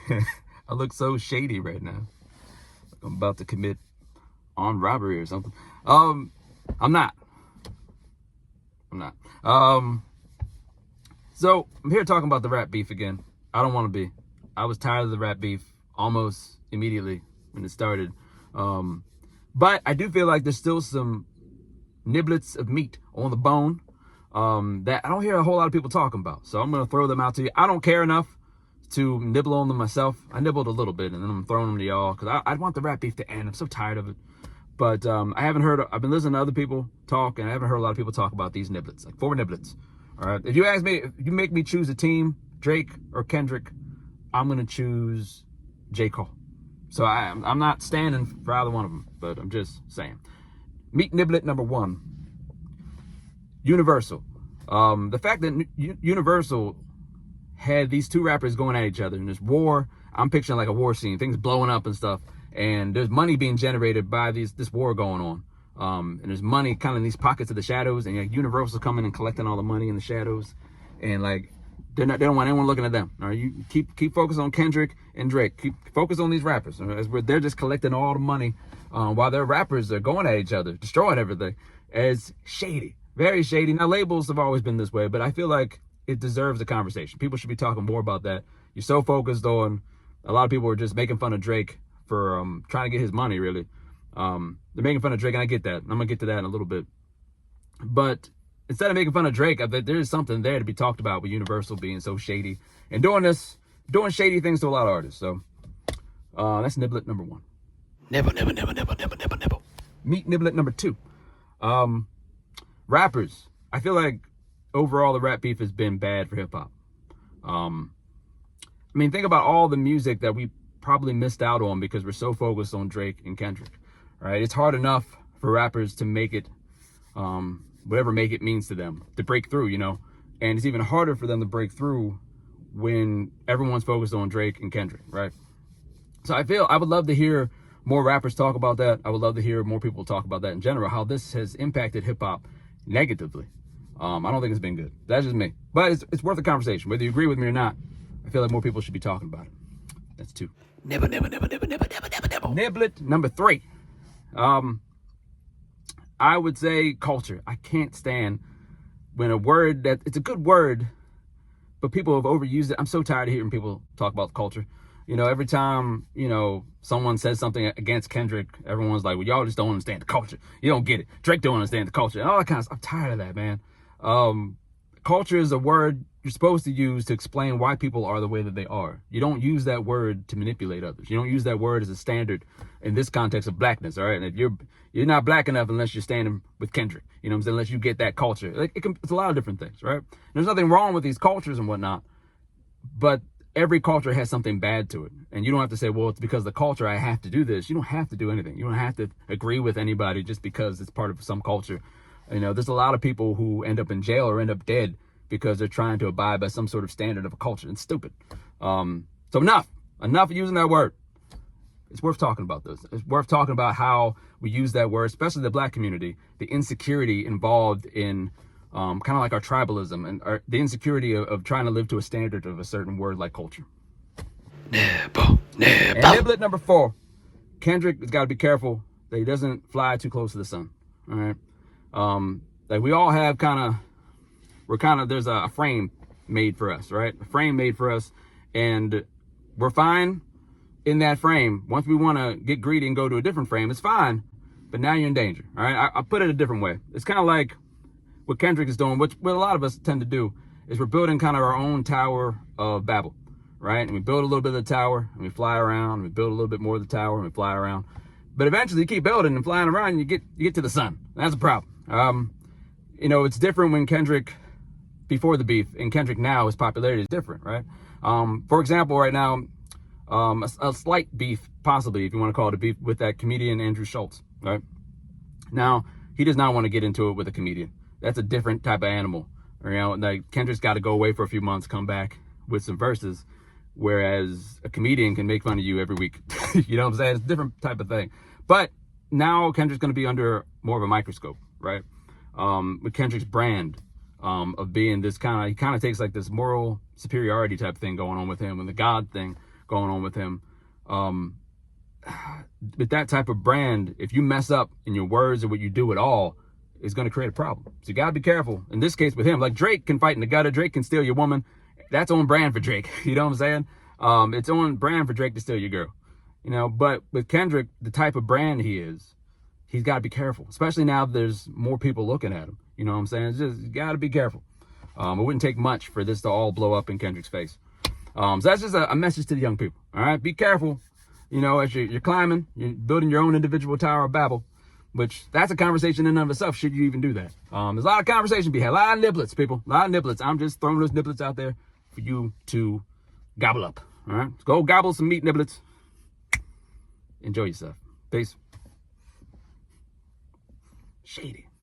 I look so shady right now. I'm about to commit armed robbery or something. I'm not. So I'm here talking about the rap beef again. I don't want to be. I was tired of the rap beef almost immediately when it started. But I do feel like there's still some niblets of meat on the bone that I don't hear a whole lot of people talking about. So I'm going to throw them out to you. I don't care enough to nibble on them myself. I nibbled a little bit and then I'm throwing them to y'all because I want the rap beef to end. I'm so tired of it. But I've been listening to other people talk, and I haven't heard a lot of people talk about these niblets, like 4 niblets. All right. If you make me choose a team, Drake or Kendrick, I'm going to choose J. Cole. So I'm not standing for either one of them, but I'm just saying. Meat niblet number 1, Universal. The fact that Universal had these 2 rappers going at each other in this war, I'm picturing like a war scene, things blowing up and stuff, and there's money being generated by this war going on. And there's money kind of in these pockets of the shadows, and Universal coming and collecting all the money in the shadows, and like they don't want anyone looking at them. All right, you keep focus on Kendrick and Drake. Keep focus on these rappers, as they're just collecting all the money while their rappers are going at each other, destroying everything. As shady, very shady. Now labels have always been this way, but I feel like it deserves a conversation. People should be talking more about that. You're so focused on, a lot of people are just making fun of Drake for trying to get his money, really. They're making fun of Drake, and I get that. I'm gonna get to that in a little bit. But instead of making fun of Drake, I bet there's something there to be talked about with Universal being so shady and doing shady things to a lot of artists. So that's niblet number 1. Nibble. Meat niblet number 2. Rappers. I feel like overall the rap beef has been bad for hip hop. I mean, think about all the music that we probably missed out on because we're so focused on Drake and Kendrick. Right? It's hard enough for rappers to make it, whatever make it means to them, to break through, and it's even harder for them to break through when everyone's focused on Drake and Kendrick, right? So I would love to hear more rappers talk about that. I would love to hear more people talk about that in general, how this has impacted hip hop negatively. I don't think it's been good. That's just me, but it's worth a conversation, whether you agree with me or not. I feel like more people should be talking about it. That's 2. Nibble. Niblet number 3. I would say culture. I can't stand when a word it's a good word, but people have overused it. I'm so tired of hearing people talk about culture. Every time, someone says something against Kendrick, everyone's like, well, y'all just don't understand the culture. You don't get it. Drake don't understand the culture. And all that kind of stuff. I'm tired of that, man. Culture is a word you're supposed to use to explain why people are the way that they are. You don't use that word to manipulate others. You don't use that word as a standard in this context of blackness, all right? And if you're not black enough unless you're standing with Kendrick, unless you get that culture. It's a lot of different things, right? There's nothing wrong with these cultures and whatnot, but every culture has something bad to it. And you don't have to say, well, it's because of the culture I have to do this. You don't have to do anything. You don't have to agree with anybody just because it's part of some culture. There's a lot of people who end up in jail or end up dead because they're trying to abide by some sort of standard of a culture. It's stupid. So enough of using that word. It's worth talking about this. It's worth talking about how we use that word, especially the black community, the insecurity involved in kind of like our tribalism and the insecurity of trying to live to a standard of a certain word like culture. Nibble. And niblet number 4, Kendrick has got to be careful that he doesn't fly too close to the sun. All right. Like we all have there's a frame made for us, right? A frame made for us, and we're fine in that frame. Once we want to get greedy and go to a different frame, it's fine, but now you're in danger. All right. I'll put it a different way. It's kind of like what Kendrick is doing, what a lot of us tend to do, is we're building kind of our own Tower of Babel, right? And we build a little bit of the tower, and we fly around, and we build a little bit more of the tower, and we fly around. But eventually you keep building and flying around, and you get to the sun. That's a problem. It's different when Kendrick, before the beef, and Kendrick now, his popularity is different, right? For example, right now, a slight beef, possibly, if you want to call it a beef, with that comedian Andrew Schultz, right? Now, he does not want to get into it with a comedian. That's a different type of animal. Like Kendrick's got to go away for a few months, come back with some verses, whereas a comedian can make fun of you every week. You know what I'm saying? It's a different type of thing. But now Kendrick's going to be under more of a microscope, right? With Kendrick's brand of being this he kind of takes like this moral superiority type thing going on with him, and the God thing going on with him. With that type of brand, if you mess up in your words or what you do at all, it's going to create a problem. So you got to be careful. In this case with him, like Drake can fight in the gutter. Drake can steal your woman. That's on brand for Drake. You know what I'm saying? It's on brand for Drake to steal your girl. You know, but with Kendrick, the type of brand he is, he's got to be careful, especially now there's more people looking at him. You know what I'm saying? It's just, you got to be careful. It wouldn't take much for this to all blow up in Kendrick's face. So that's just a message to the young people. All right, be careful. You know, as you're climbing, you're building your own individual Tower of Babel, which that's a conversation in and of itself. Should you even do that? There's a lot of conversation to be had. A lot of niblets, people. A lot of niblets. I'm just throwing those niblets out there for you to gobble up. All right, go gobble some meat niblets. Enjoy yourself. Peace. Shady.